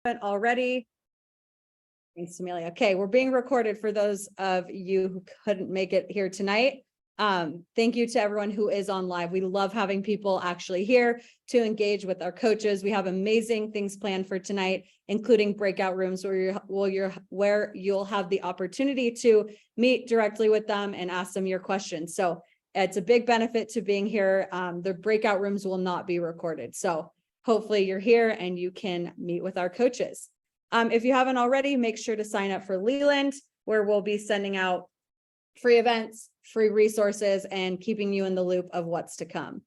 Already. Thanks, Amelia. Okay, we're being recorded for those of you who couldn't make it here tonight. Thank you to everyone who is on live. We love having people actually here to engage with our coaches. We have amazing things planned for tonight, including breakout rooms where you'll have the opportunity to meet directly with them and ask them your questions. So it's a big benefit to being here. The breakout rooms will not be recorded. So hopefully you're here and you can meet with our coaches. If you haven't already, make sure to sign up for Leland, where we'll be sending out free events, free resources, and keeping you in the loop of what's to come.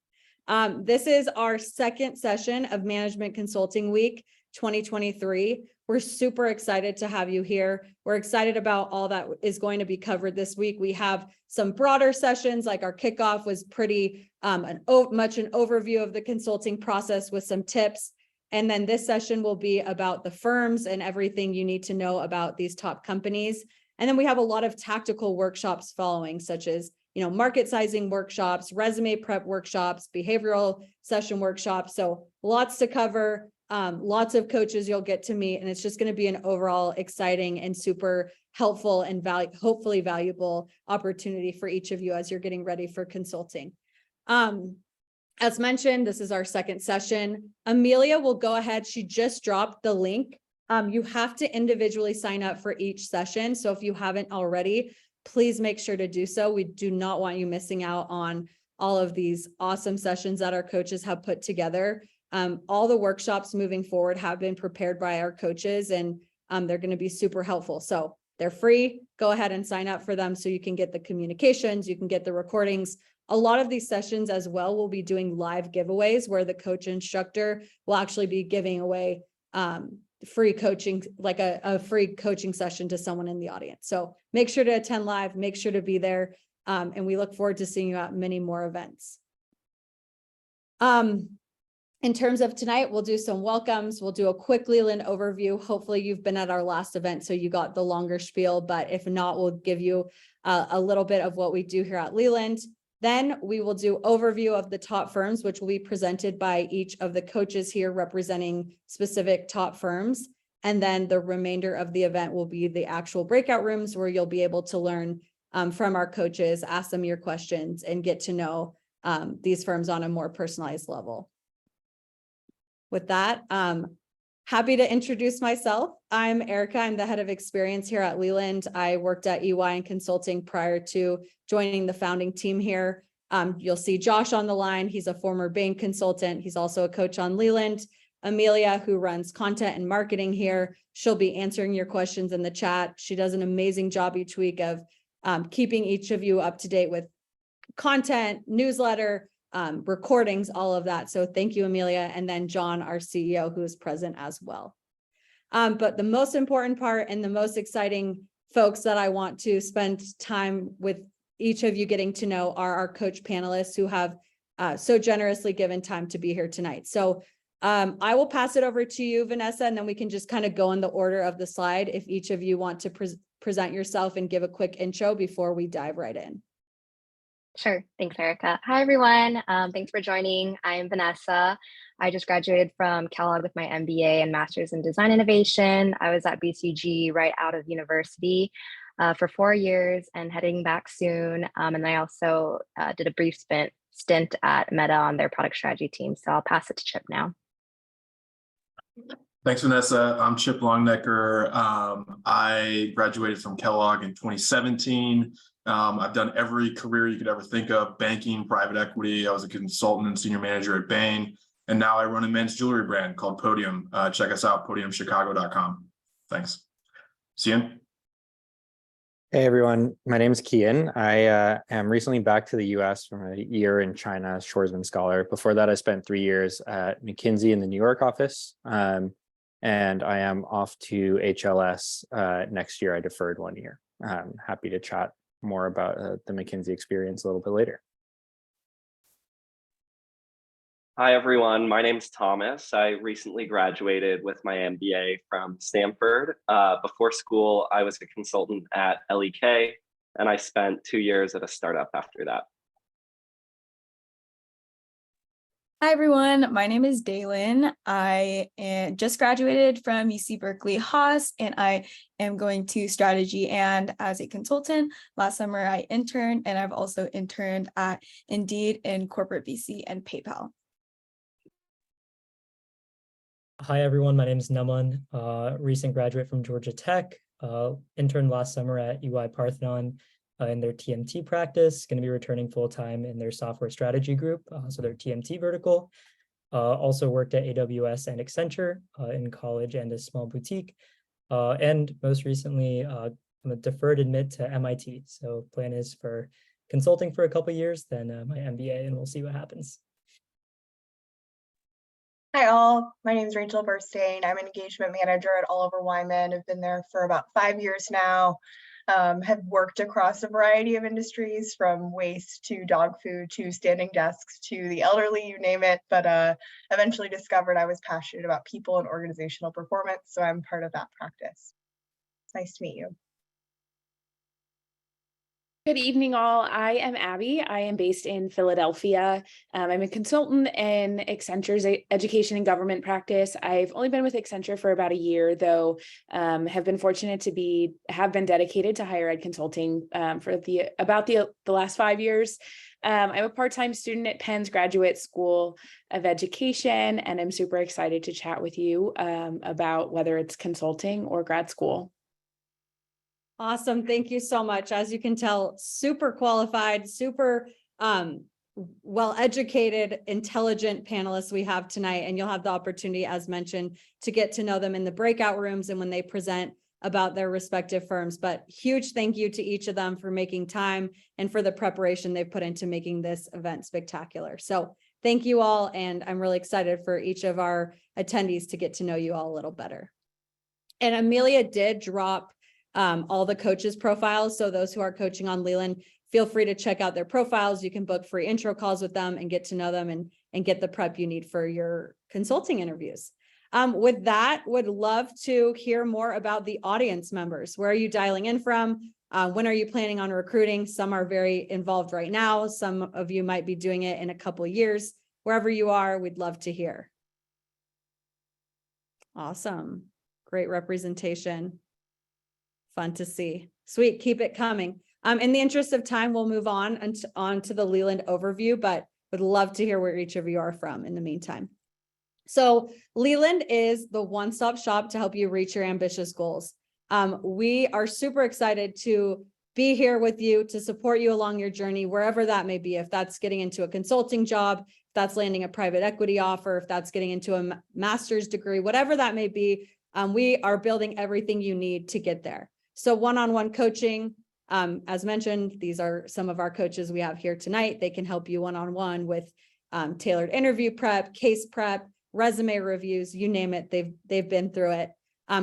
This is our second session of Management Consulting Week 2023. We're super excited to have you here. We're excited about all that is going to be covered this week. We have some broader sessions, like our kickoff was pretty much an overview of the consulting process with some tips. And then this session will be about the firms and everything you need to know about these top companies. And then we have a lot of tactical workshops following, such as, market sizing workshops, resume prep workshops, behavioral session workshops. So lots to cover, lots of coaches you'll get to meet, and it's just going to be an overall exciting and super helpful and hopefully valuable opportunity for each of you as you're getting ready for consulting. As mentioned, this is our second session. Amelia will go ahead. She just dropped the link. You have to individually sign up for each session. So if you haven't already, please make sure to do so. We do not want you missing out on all of these awesome sessions that our coaches have put together. All the workshops moving forward have been prepared by our coaches, and they're going to be super helpful. So they're free. Go ahead and sign up for them so you can get the communications, you can get the recordings. A lot of these sessions as well will be doing live giveaways where the coach instructor will actually be giving away free coaching, like a free coaching session to someone in the audience. So make sure to attend live, make sure to be there. And we look forward to seeing you at many more events. In terms of tonight, we'll do some welcomes. We'll do a quick Leland overview. Hopefully you've been at our last event, so you got the longer spiel, but if not, we'll give you a little bit of what we do here at Leland. Then we will do overview of the top firms, which will be presented by each of the coaches here representing specific top firms. And then the remainder of the event will be the actual breakout rooms where you'll be able to learn from our coaches, ask them your questions, and get to know these firms on a more personalized level. With that, happy to introduce myself. I'm Erica. I'm the head of experience here at Leland. I worked at EY in consulting prior to joining the founding team here. You'll see Josh on the line. He's a former Bain consultant. He's also a coach on Leland. Amelia, who runs content and marketing here, she'll be answering your questions in the chat. She does an amazing job each week of keeping each of you up to date with content, newsletter, recordings, all of that. So thank you, Amelia. And then John, our CEO, who is present as well. But the most important part and the most exciting folks that I want to spend time with each of you getting to know are our coach panelists who have so generously given time to be here tonight. So I will pass it over to you, Vanessa, and then we can just kind of go in the order of the slide if each of you want to present yourself and give a quick intro before we dive right in. Sure. Thanks, Erica. Hi, everyone. Thanks for joining. I'm Vanessa. I just graduated from Kellogg with my MBA and Master's in Design Innovation. I was at BCG right out of university for 4 years and heading back soon. And I also did a brief stint at Meta on their product strategy team. So I'll pass it to Chip now. Thanks, Vanessa. I'm Chip Longnecker. I graduated from Kellogg in 2017. I've done every career you could ever think of: banking, private equity. I was a consultant and senior manager at Bain. And now I run a men's jewelry brand called Podium. Check us out, podiumchicago.com. Thanks. Cian? Hey, everyone. My name is Kian. I am recently back to the US from a year in China as Shoresman Scholar. Before that, I spent 3 years at McKinsey in the New York office. And I am off to HLS next year. I deferred 1 year. Happy to chat more about the McKinsey experience a little bit later. Hi, everyone. My name's Thomas. I recently graduated with my MBA from Stanford. Before school, I was a consultant at LEK, and I spent 2 years at a startup after that. Hi, everyone. My name is Daylin. I just graduated from UC Berkeley Haas, and I am going to strategy and as a consultant. Last summer, I interned, and I've also interned at Indeed in corporate VC and PayPal. Hi, everyone. My name is Naman, recent graduate from Georgia Tech, interned last summer at EY-Parthenon in their TMT practice, going to be returning full-time in their software strategy group, so their TMT vertical. Also worked at AWS and Accenture in college and a small boutique. And most recently, I'm a deferred admit to MIT. So plan is for consulting for a couple of years, then my MBA, and we'll see what happens. Hi all, my name is Rachel Burstein. I'm an engagement manager at Oliver Wyman. I've been there for about 5 years now. Have worked across a variety of industries, from waste to dog food to standing desks to the elderly, you name it. But eventually discovered I was passionate about people and organizational performance, so I'm part of that practice. Nice to meet you. Good evening, all. I am Abby. I am based in Philadelphia. I'm a consultant in Accenture's education and government practice. I've only been with Accenture for about a year, though have been fortunate to have been dedicated to higher ed consulting for about the last 5 years. I'm a part-time student at Penn's Graduate School of Education, and I'm super excited to chat with you about whether it's consulting or grad school. Awesome. Thank you so much. As you can tell, super qualified, super well-educated, intelligent panelists we have tonight, and you'll have the opportunity, as mentioned, to get to know them in the breakout rooms and when they present about their respective firms. But huge thank you to each of them for making time and for the preparation they've put into making this event spectacular. So thank you all, and I'm really excited for each of our attendees to get to know you all a little better. And Amelia did drop all the coaches' profiles. So those who are coaching on Leland, feel free to check out their profiles. You can book free intro calls with them and get to know them and get the prep you need for your consulting interviews. With that, would love to hear more about the audience members. Where are you dialing in from? When are you planning on recruiting? Some are very involved right now. Some of you might be doing it in a couple of years. Wherever you are, we'd love to hear. Awesome. Great representation. Fun to see. Sweet. Keep it coming. In the interest of time, we'll move on to the Leland overview, but would love to hear where each of you are from in the meantime. So Leland is the one-stop shop to help you reach your ambitious goals. We are super excited to be here with you to support you along your journey, wherever that may be. If that's getting into a consulting job, if that's landing a private equity offer, if that's getting into a master's degree, whatever that may be, we are building everything you need to get there. So one-on-one coaching, as mentioned, these are some of our coaches we have here tonight. They can help you one-on-one with tailored interview prep, case prep, resume reviews, you name it, they've been through it.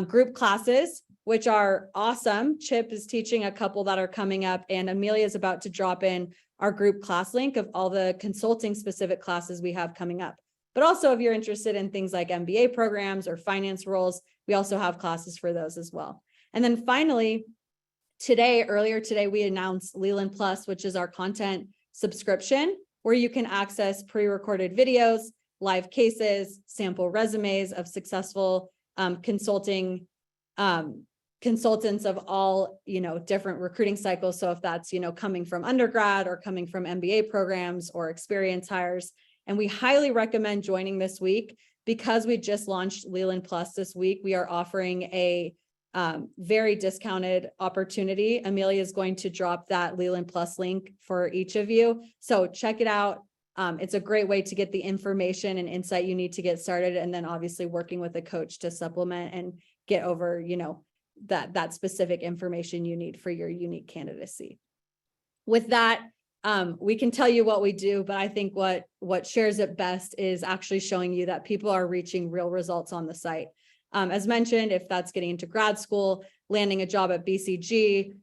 Group classes, which are awesome. Chip is teaching a couple that are coming up, and Amelia is about to drop in our group class link of all the consulting specific classes we have coming up. But also, if you're interested in things like MBA programs or finance roles, we also have classes for those as well. And then finally, earlier today, we announced Leland Plus, which is our content subscription, where you can access pre-recorded videos, live cases, sample resumes of successful consultants of all, different recruiting cycles. So if that's, coming from undergrad or coming from MBA programs or experience hires. And we highly recommend joining this week because we just launched Leland Plus this week. We are offering a very discounted opportunity. Amelia is going to drop that Leland Plus link for each of you. So check it out. It's a great way to get the information and insight you need to get started. And then obviously working with a coach to supplement and get over, that specific information you need for your unique candidacy. With that, we can tell you what we do, but I think what shares it best is actually showing you that people are reaching real results on the site. As mentioned, if that's getting into grad school, landing a job at BCG,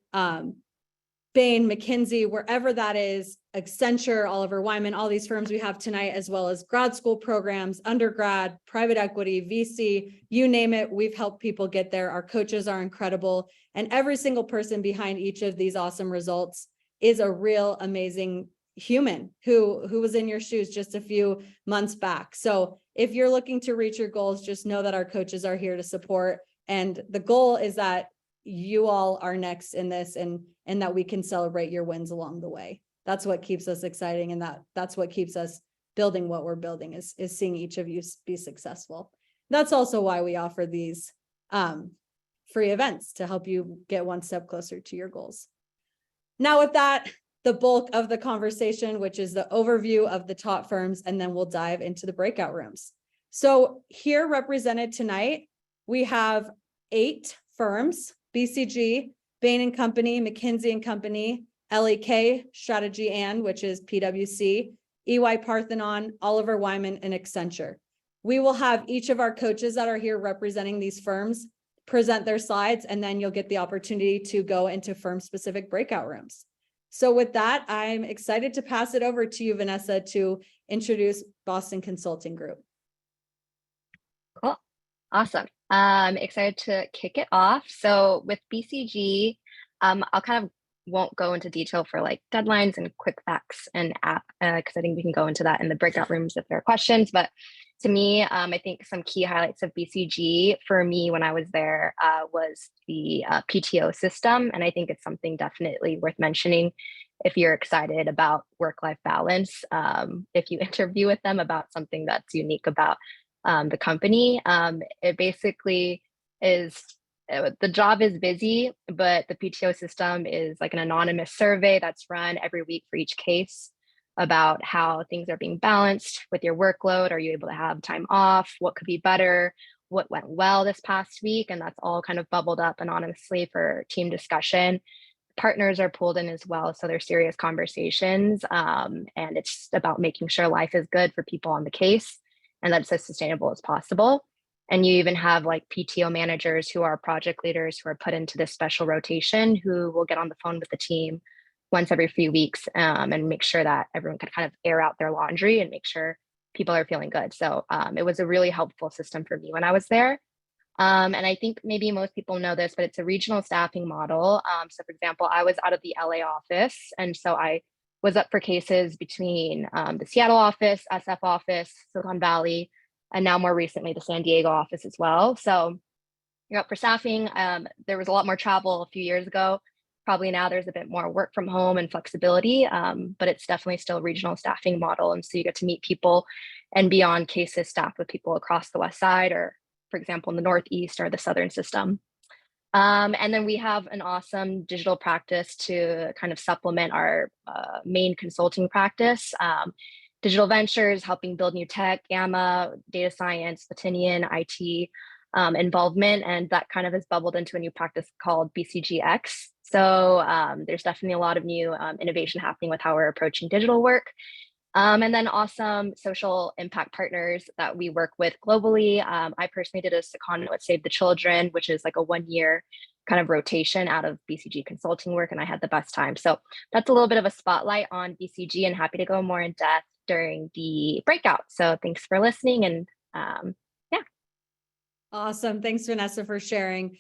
Bain, McKinsey, wherever that is, Accenture, Oliver Wyman, all these firms we have tonight, as well as grad school programs, undergrad, private equity, VC, you name it, we've helped people get there. Our coaches are incredible. And every single person behind each of these awesome results is a real amazing, human who was in your shoes just a few months back. So if you're looking to reach your goals, just know that our coaches are here to support. And the goal is that you all are next in this, and that we can celebrate your wins along the way. That's what keeps us exciting. And that's what keeps us building what we're building, is seeing each of you be successful. That's also why we offer these free events, to help you get one step closer to your goals. Now with that, the bulk of the conversation, which is the overview of the top firms, and then we'll dive into the breakout rooms. So here represented tonight, we have 8 firms: BCG, Bain and Company, McKinsey Company, LEK, Strategy and, which is PwC, EY-Parthenon, Oliver Wyman, and Accenture. We will have each of our coaches that are here representing these firms present their slides, and then you'll get the opportunity to go into firm-specific breakout rooms. So with that, I'm excited to pass it over to you, Vanessa, to introduce Boston Consulting Group. Cool. Awesome. Excited to kick it off. So with BCG, I'll kind of won't go into detail for like deadlines and quick facts and app, because I think we can go into that in the breakout rooms if there are questions. But to me, I think some key highlights of BCG for me when I was there was the PTO system. And I think it's something definitely worth mentioning if you're excited about work-life balance. If you interview with them about something that's unique about the company, it basically is, the job is busy, but the PTO system is like an anonymous survey that's run every week for each case about how things are being balanced with your workload. Are you able to have time off? What could be better? What went well this past week? And that's all kind of bubbled up anonymously for team discussion. Partners are pulled in as well, so they're serious conversations. And it's about making sure life is good for people on the case and that it's as sustainable as possible. And you even have like PTO managers who are project leaders who are put into this special rotation, who will get on the phone with the team once every few weeks and make sure that everyone can kind of air out their laundry and make sure people are feeling good. So it was a really helpful system for me when I was there. And I think maybe most people know this, but it's a regional staffing model. So for example, I was out of the LA office, and so I was up for cases between the Seattle office, SF office, Silicon Valley, and now more recently the San Diego office as well. So you're up for staffing. There was a lot more travel a few years ago. Probably now there's a bit more work from home and flexibility, but it's definitely still a regional staffing model. And so you get to meet people and be on cases staffed with people across the West Side, or for example, in the Northeast or the Southern system. And then we have an awesome digital practice to kind of supplement our main consulting practice. Digital ventures, helping build new tech, Gamma, data science, Platinian, IT involvement, and that kind of has bubbled into a new practice called BCGX. So there's definitely a lot of new innovation happening with how we're approaching digital work. And then awesome social impact partners that we work with globally. I personally did a secondment with Save the Children, which is like a 1-year kind of rotation out of BCG consulting work, and I had the best time. So that's a little bit of a spotlight on BCG, and happy to go more in depth during the breakout. So thanks for listening, and yeah. Awesome. Thanks, Vanessa, for sharing.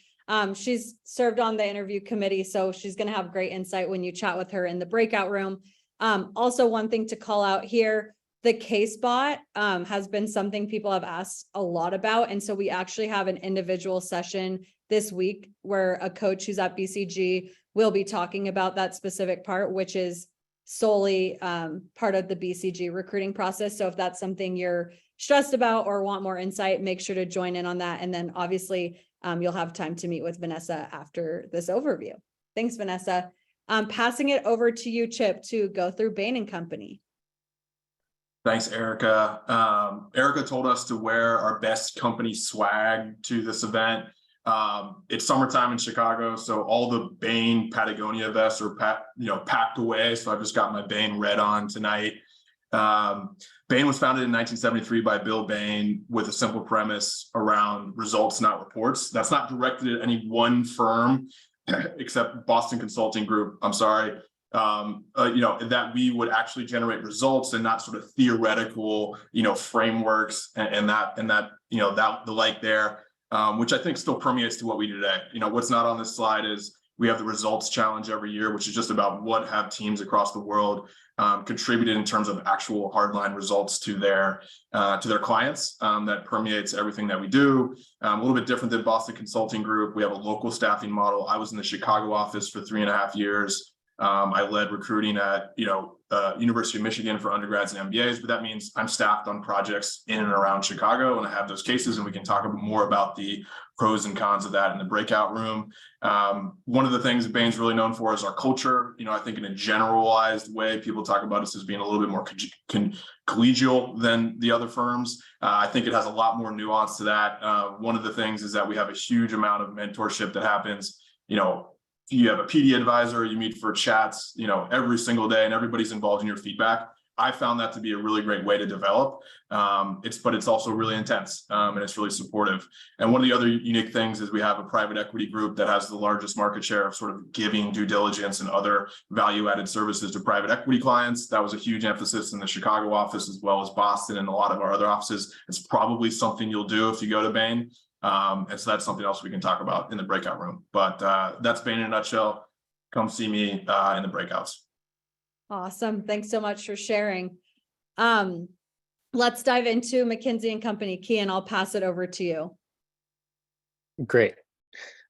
She's served on the interview committee, so she's going to have great insight when you chat with her in the breakout room. Also, one thing to call out here, the case bot has been something people have asked a lot about. And so we actually have an individual session this week where a coach who's at BCG will be talking about that specific part, which is solely part of the BCG recruiting process. So if that's something you're stressed about or want more insight, make sure to join in on that. And then obviously you'll have time to meet with Vanessa after this overview. Thanks, Vanessa. Passing it over to you, Chip, to go through Bain and Company. Thanks, Erica. Erica told us to wear our best company swag to this event. It's summertime in Chicago, so all the Bain Patagonia vests are packed away. So I've just got my Bain red on tonight. Bain was founded in 1973 by Bill Bain with a simple premise around results, not reports. That's not directed at any one firm, except Boston Consulting Group. I'm sorry. That we would actually generate results and not sort of theoretical, frameworks and the like there, which I think still permeates to what we do today. What's not on this slide is, We have the results challenge every year, which is just about what have teams across the world contributed in terms of actual hardline results to their clients. That permeates everything that we do. A little bit different than Boston Consulting Group. We have a local staffing model. I was in the Chicago office for 3.5 years. I led recruiting at University of Michigan for undergrads and MBAs, but that means I'm staffed on projects in and around Chicago, and I have those cases, and we can talk more about the pros and cons of that in the breakout room. One of the things that Bain's really known for is our culture. I think in a generalized way, people talk about us as being a little bit more collegial than the other firms. I think it has a lot more nuance to that. One of the things is that we have a huge amount of mentorship that happens. You have a PD advisor, you meet for chats, every single day, and everybody's involved in your feedback. I found that to be a really great way to develop. But it's also really intense, and it's really supportive. And one of the other unique things is we have a private equity group that has the largest market share of sort of giving due diligence and other value-added services to private equity clients. That was a huge emphasis in the Chicago office as well as Boston and a lot of our other offices. It's probably something you'll do if you go to Bain. And so that's something else we can talk about in the breakout room. But that's Bain in a nutshell. Come see me in the breakouts. Awesome. Thanks so much for sharing. Let's dive into McKinsey & Company. Kian, I'll pass it over to you. Great.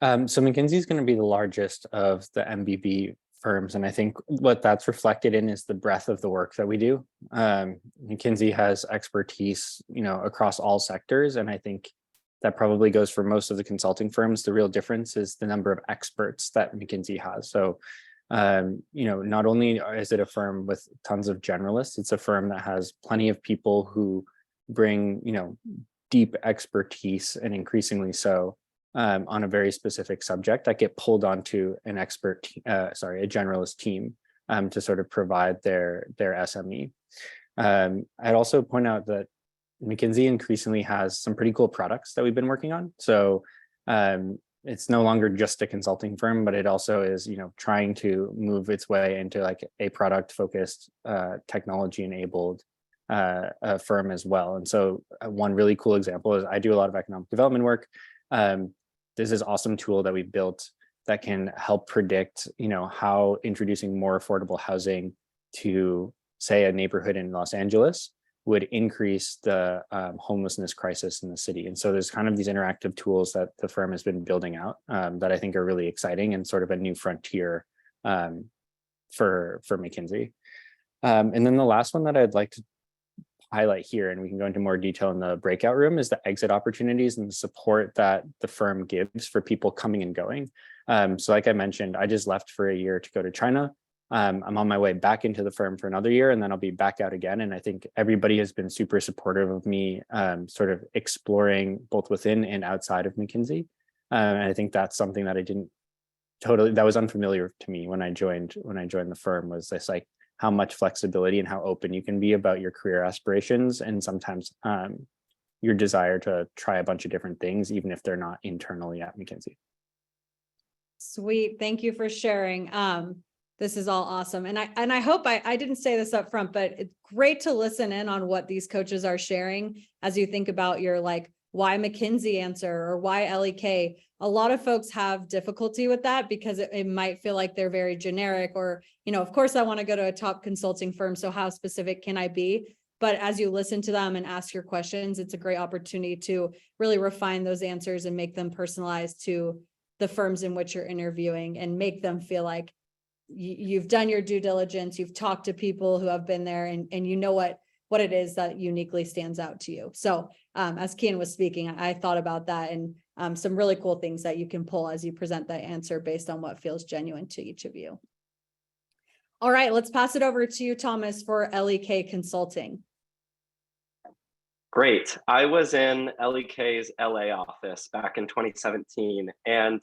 So McKinsey is going to be the largest of the MBB firms. And I think what that's reflected in is the breadth of the work that we do. McKinsey has expertise, across all sectors. And I think that probably goes for most of the consulting firms. The real difference is the number of experts that McKinsey has. So, not only is it a firm with tons of generalists, it's a firm that has plenty of people who bring, deep expertise, and increasingly so, on a very specific subject that get pulled onto a generalist team to sort of provide their SME. I'd also point out that McKinsey increasingly has some pretty cool products that we've been working on. So it's no longer just a consulting firm, but it also is, trying to move its way into like a product focused, technology enabled firm as well. And so one really cool example is I do a lot of economic development work. There's this awesome tool that we've built that can help predict, how introducing more affordable housing to, say, a neighborhood in Los Angeles would increase the homelessness crisis in the city. And so there's kind of these interactive tools that the firm has been building out that I think are really exciting and sort of a new frontier for McKinsey. And then the last one that I'd like to highlight here, and we can go into more detail in the breakout room, is the exit opportunities and the support that the firm gives for people coming and going. So like I mentioned, I just left for a year to go to China. I'm on my way back into the firm for another year, and then I'll be back out again. And I think everybody has been super supportive of me sort of exploring both within and outside of McKinsey. And I think that's something that that was unfamiliar to me when I joined the firm, was this like how much flexibility and how open you can be about your career aspirations, and sometimes your desire to try a bunch of different things, even if they're not internally at McKinsey. Sweet. Thank you for sharing. This is all awesome. And I hope I didn't say this up front, but it's great to listen in on what these coaches are sharing as you think about your why McKinsey answer or why LEK. A lot of folks have difficulty with that because it might feel like they're very generic, or, of course I want to go to a top consulting firm, so how specific can I be? But as you listen to them and ask your questions, it's a great opportunity to really refine those answers and make them personalized to the firms in which you're interviewing, and make them feel like you've done your due diligence, you've talked to people who have been there, and you know what it is that uniquely stands out to you. So as Kian was speaking, I thought about that, and some really cool things that you can pull as you present that answer based on what feels genuine to each of you. All right, let's pass it over to you, Thomas, for LEK Consulting. Great. I was in LEK's LA office back in 2017, and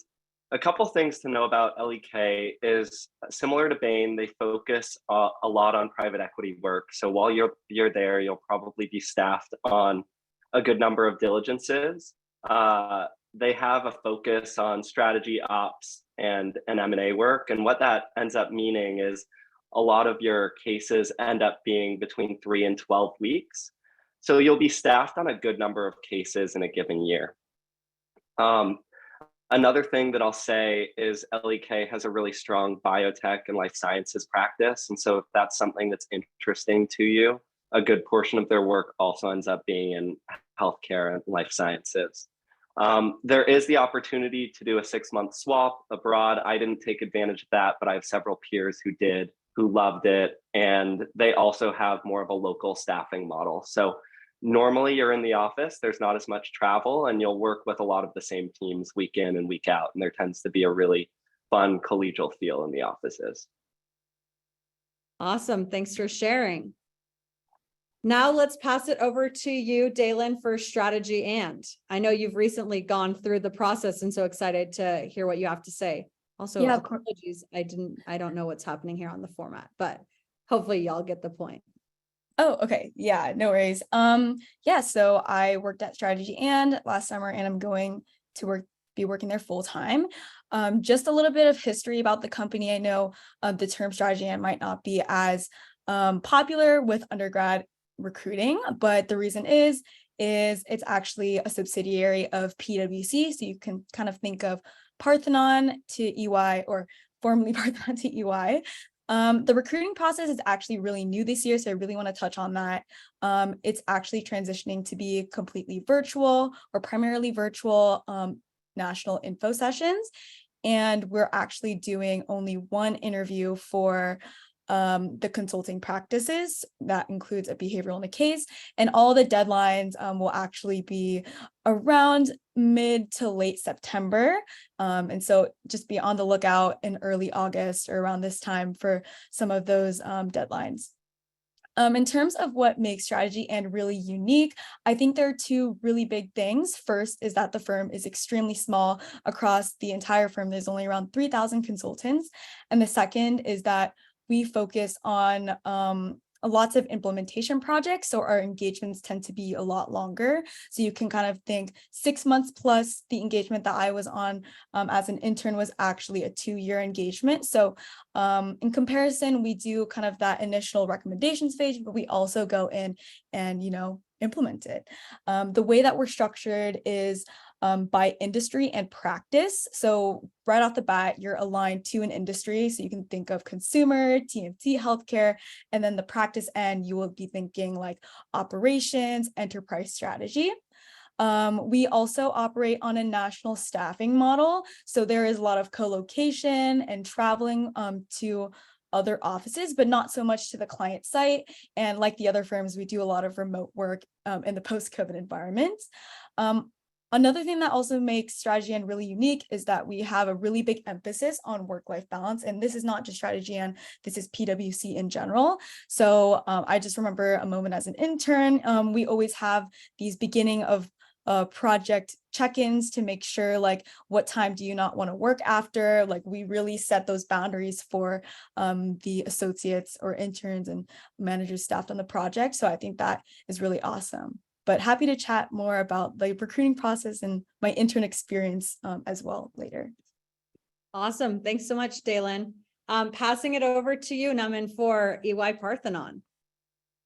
a couple things to know about LEK is similar to Bain, they focus a lot on private equity work. So while you're there, you'll probably be staffed on a good number of diligences. They have a focus on strategy, ops, and M&A work. And what that ends up meaning is a lot of your cases end up being between 3 and 12 weeks. So you'll be staffed on a good number of cases in a given year. Another thing that I'll say is LEK has a really strong biotech and life sciences practice. And so if that's something that's interesting to you, a good portion of their work also ends up being in healthcare and life sciences. There is the opportunity to do a 6-month swap abroad. I didn't take advantage of that, but I have several peers who did, who loved it. And they also have more of a local staffing model. So normally you're in the office, there's not as much travel, and you'll work with a lot of the same teams week in and week out. And there tends to be a really fun collegial feel in the offices. Awesome. Thanks for sharing. Now let's pass it over to you, Dalen, for strategy. And I know you've recently gone through the process and so excited to hear what you have to say. Also, Yeah, of course. apologies. I don't know what's happening here on the format, but hopefully y'all get the point. Oh, okay. Yeah, no worries. Yeah, so I worked at Strategy and last summer, and I'm going to be working there full time. Just a little bit of history about the company. I know the term strategy and might not be as popular with undergrad recruiting, but the reason is it's actually a subsidiary of PwC. So you can kind of think of Parthenon to EY, or formerly Parthenon to EY. The recruiting process is actually really new this year, so I really want to touch on that. It's actually transitioning to be completely virtual or primarily virtual national info sessions. And we're actually doing only one interview for the consulting practices. That includes a behavioral and a case, and all the deadlines will actually be around mid to late September. And so just be on the lookout in early August or around this time for some of those deadlines. In terms of what makes Strategy and really unique, I think there are two really big things. First is that the firm is extremely small. Across the entire firm, there's only around 3,000 consultants. And the second is that we focus on lots of implementation projects, so our engagements tend to be a lot longer. So you can kind of think 6 months plus the engagement that I was on as an intern was actually a 2-year engagement. So in comparison, we do kind of that initial recommendations phase, but we also go in and, implement it. The way that we're structured is by industry and practice. So right off the bat, you're aligned to an industry. So you can think of consumer, TMT, healthcare, and then the practice end, you will be thinking like operations, enterprise strategy. We also operate on a national staffing model. So there is a lot of co-location and traveling to other offices, but not so much to the client site. And like the other firms, we do a lot of remote work in the post-COVID environment. Another thing that also makes Strategy and really unique is that we have a really big emphasis on work-life balance. And this is not just Strategy and this is PwC in general. So I just remember a moment as an intern, we always have these beginning of project check-ins to make sure like what time do you not want to work after. Like we really set those boundaries for the associates or interns and managers staffed on the project. So I think that is really awesome. But happy to chat more about the recruiting process and my intern experience as well later. Awesome. Thanks so much, Dalen. Passing it over to you, Naman, for EY-Parthenon.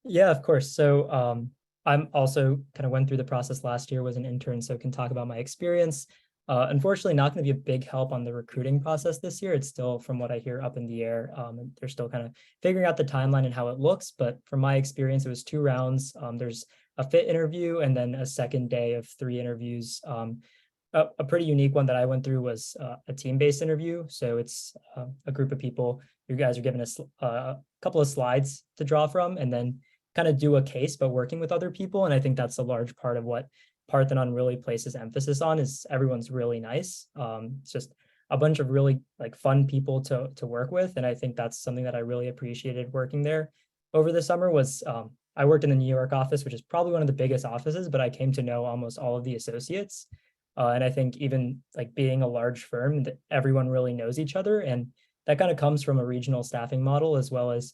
Yeah, of course. So I'm also kind of went through the process last year, was an intern, so can talk about my experience. Unfortunately, not going to be a big help on the recruiting process this year. It's still, from what I hear, up in the air. And they're still kind of figuring out the timeline and how it looks. But from my experience, it was 2 rounds. There's a fit interview and then a second day of 3 interviews. A pretty unique one that I went through was a team-based interview. So it's a group of people. You guys are given a couple of slides to draw from and then kind of do a case, but working with other people. And I think that's a large part of what Parthenon really places emphasis on is everyone's really nice. It's just a bunch of really like fun people to work with. And I think that's something that I really appreciated working there over the summer was I worked in the New York office, which is probably one of the biggest offices, but I came to know almost all of the associates. And I think even like being a large firm, that everyone really knows each other. And that kind of comes from a regional staffing model as well as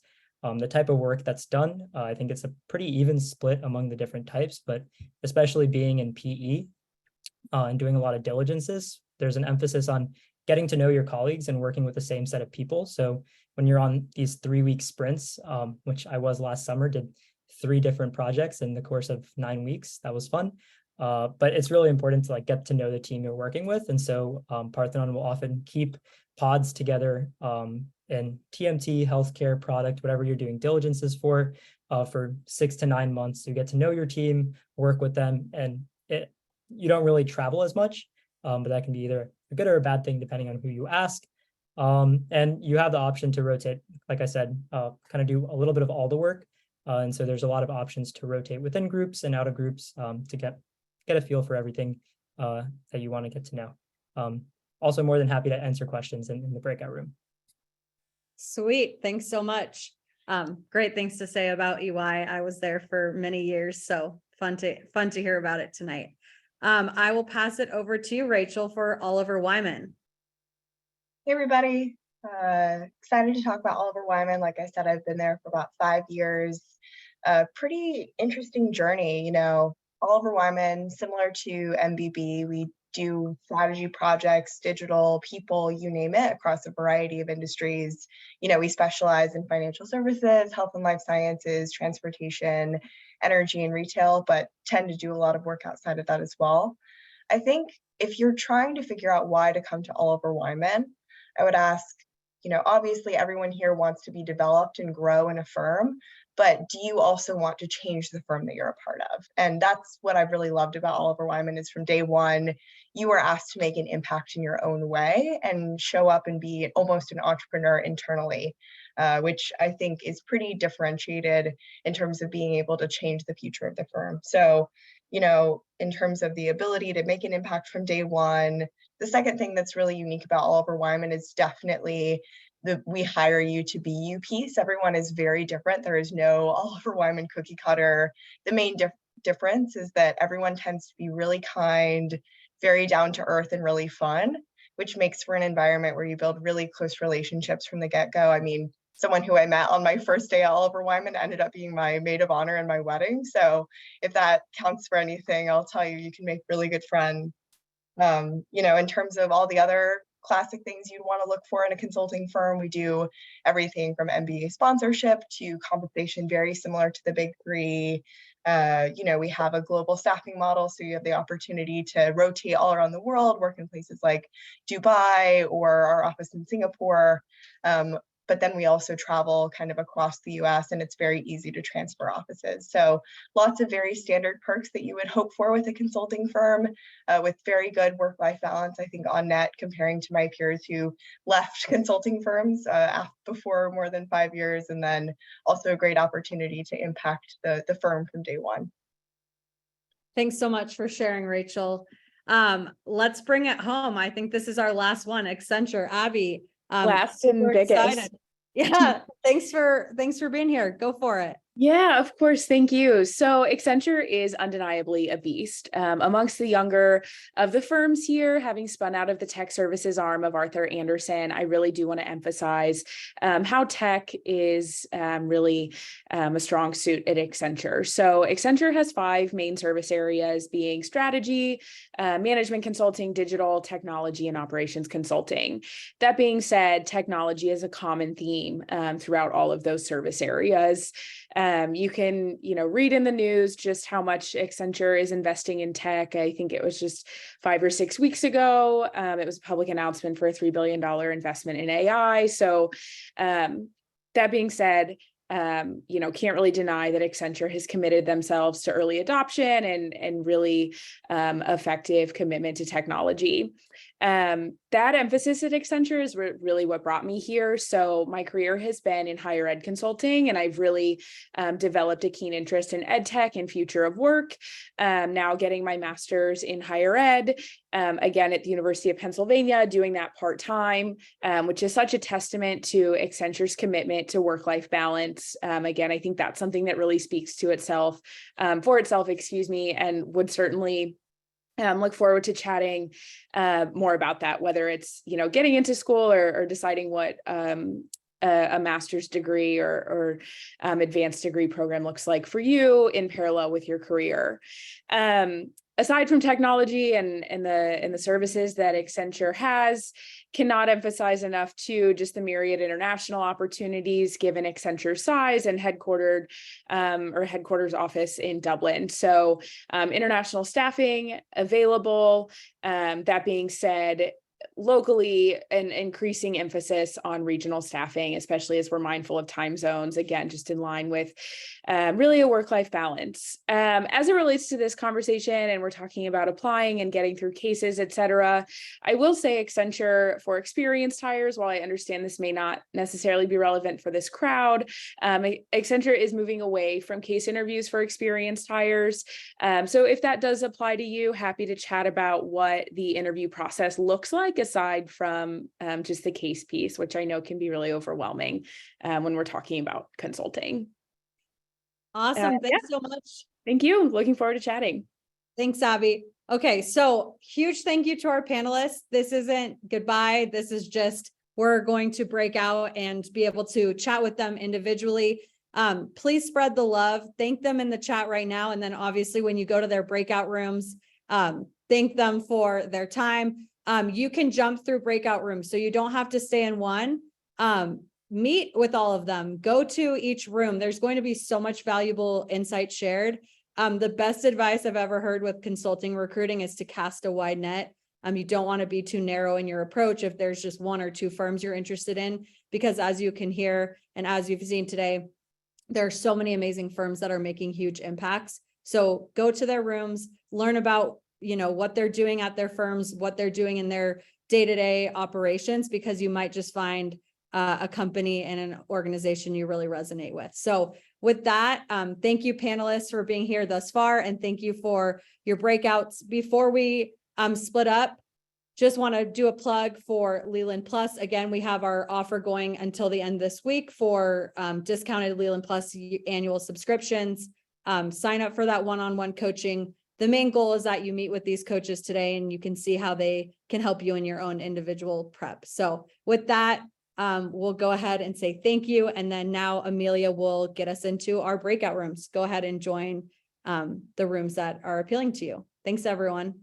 the type of work that's done. I think it's a pretty even split among the different types, but especially being in PE and doing a lot of diligences, there's an emphasis on getting to know your colleagues and working with the same set of people. So when you're on these 3-week sprints, which I was last summer, did 3 different projects in the course of 9 weeks, that was fun. But it's really important to like get to know the team you're working with. And so Parthenon will often keep pods together in TMT, healthcare, product, whatever you're doing diligences for 6 to 9 months. You get to know your team, work with them, and you don't really travel as much, but that can be either a good or a bad thing depending on who you ask. And you have the option to rotate, like I said, kind of do a little bit of all the work. And so there's a lot of options to rotate within groups and out of groups to get a feel for everything that you want to get to know. Also more than happy to answer questions in the breakout room. Sweet. Thanks so much. Great things to say about EY. I was there for many years, so fun to hear about it tonight. I will pass it over to you, Rachel, for Oliver Wyman. Hey, everybody. Excited to talk about Oliver Wyman. Like I said, I've been there for about 5 years. Pretty interesting journey. You know, Oliver Wyman, similar to MBB, we do strategy projects, digital, people, you name it, across a variety of industries. You know, we specialize in financial services, health and life sciences, transportation, energy, and retail, but tend to do a lot of work outside of that as well. I think if you're trying to figure out why to come to Oliver Wyman, I would ask, you know, obviously everyone here wants to be developed and grow in a firm, but do you also want to change the firm that you're a part of? And that's what I've really loved about Oliver Wyman is from day one, you were asked to make an impact in your own way and show up and be almost an entrepreneur internally, which I think is pretty differentiated in terms of being able to change the future of the firm. So, you know, in terms of the ability to make an impact from day one, the second thing that's really unique about Oliver Wyman is definitely the we hire you to be you piece. Everyone is very different. There is no Oliver Wyman cookie cutter. The main difference is that everyone tends to be really kind, very down to earth, and really fun, which makes for an environment where you build really close relationships from the get-go. I mean, someone who I met on my first day at Oliver Wyman ended up being my maid of honor in my wedding. So if that counts for anything, I'll tell you, you can make really good friends. You know, in terms of all the other classic things you'd want to look for in a consulting firm, we do everything from MBA sponsorship to compensation very similar to the big three. You know, we have a global staffing model, so you have the opportunity to rotate all around the world, work in places like Dubai or our office in Singapore. But then we also travel kind of across the US, and it's very easy to transfer offices. So lots of very standard perks that you would hope for with a consulting firm, with very good work-life balance, I think, on net, comparing to my peers who left consulting firms before more than 5 years, and then also a great opportunity to impact the firm from day one. Thanks so much for sharing, Rachel. Let's bring it home. I think this is our last one, Accenture. Abby. Last and biggest. Excited. Yeah. Thanks for being here. Go for it. Yeah, of course. Thank you. So Accenture is undeniably a beast. Amongst the younger of the firms here, having spun out of the tech services arm of Arthur Andersen, I really do want to emphasize how tech is really a strong suit at Accenture. So Accenture has 5 main service areas, being strategy, management consulting, digital, technology, and operations consulting. That being said, technology is a common theme throughout all of those service areas. You can, read in the news just how much Accenture is investing in tech. I think it was just 5 or 6 weeks ago. It was a public announcement for a $3 billion investment in AI. So that being said, can't really deny that Accenture has committed themselves to early adoption and really effective commitment to technology. That emphasis at Accenture is really what brought me here. So my career has been in higher ed consulting, and I've really developed a keen interest in ed tech and future of work. Now getting my master's in higher ed, again at the University of Pennsylvania, doing that part-time, which is such a testament to Accenture's commitment to work-life balance. Again, I think that's something that really speaks to itself, and would certainly look forward to chatting more about that, whether it's, getting into school or deciding what a master's degree or advanced degree program looks like for you in parallel with your career. aside from technology and the services that Accenture has, cannot emphasize enough too just the myriad international opportunities given Accenture's size and headquarters office in Dublin. So international staffing available. That being said, locally, an increasing emphasis on regional staffing, especially as we're mindful of time zones, again, just in line with really a work-life balance. As it relates to this conversation, and we're talking about applying and getting through cases, et cetera, I will say Accenture for experienced hires, while I understand this may not necessarily be relevant for this crowd, Accenture is moving away from case interviews for experienced hires. So if that does apply to you, happy to chat about what the interview process looks like aside from just the case piece, which I know can be really overwhelming when we're talking about consulting. Awesome. Thanks so much. Thank you. Looking forward to chatting. Thanks, Abby. Okay, so huge thank you to our panelists. This isn't goodbye. This is just, we're going to break out and be able to chat with them individually. Please spread the love. Thank them in the chat right now. And then obviously when you go to their breakout rooms, thank them for their time. You can jump through breakout rooms, so you don't have to stay in one. Meet with all of them, go to each room. There's going to be so much valuable insight shared. The best advice I've ever heard with consulting recruiting is to cast a wide net. You don't want to be too narrow in your approach if there's just one or two firms you're interested in, because as you can hear, and as you've seen today, there are so many amazing firms that are making huge impacts. So go to their rooms, learn about, what they're doing at their firms, what they're doing in their day-to-day operations, because you might just find a company and an organization you really resonate with. So with that, thank you panelists for being here thus far, and thank you for your breakouts. Before we split up, just want to do a plug for Leland Plus. Again, we have our offer going until the end this week for discounted Leland Plus annual subscriptions. Sign up for that one-on-one coaching. The main goal is that you meet with these coaches today and you can see how they can help you in your own individual prep. So with that, we'll go ahead and say thank you. And then now Amelia will get us into our breakout rooms. Go ahead and join the rooms that are appealing to you. Thanks, everyone.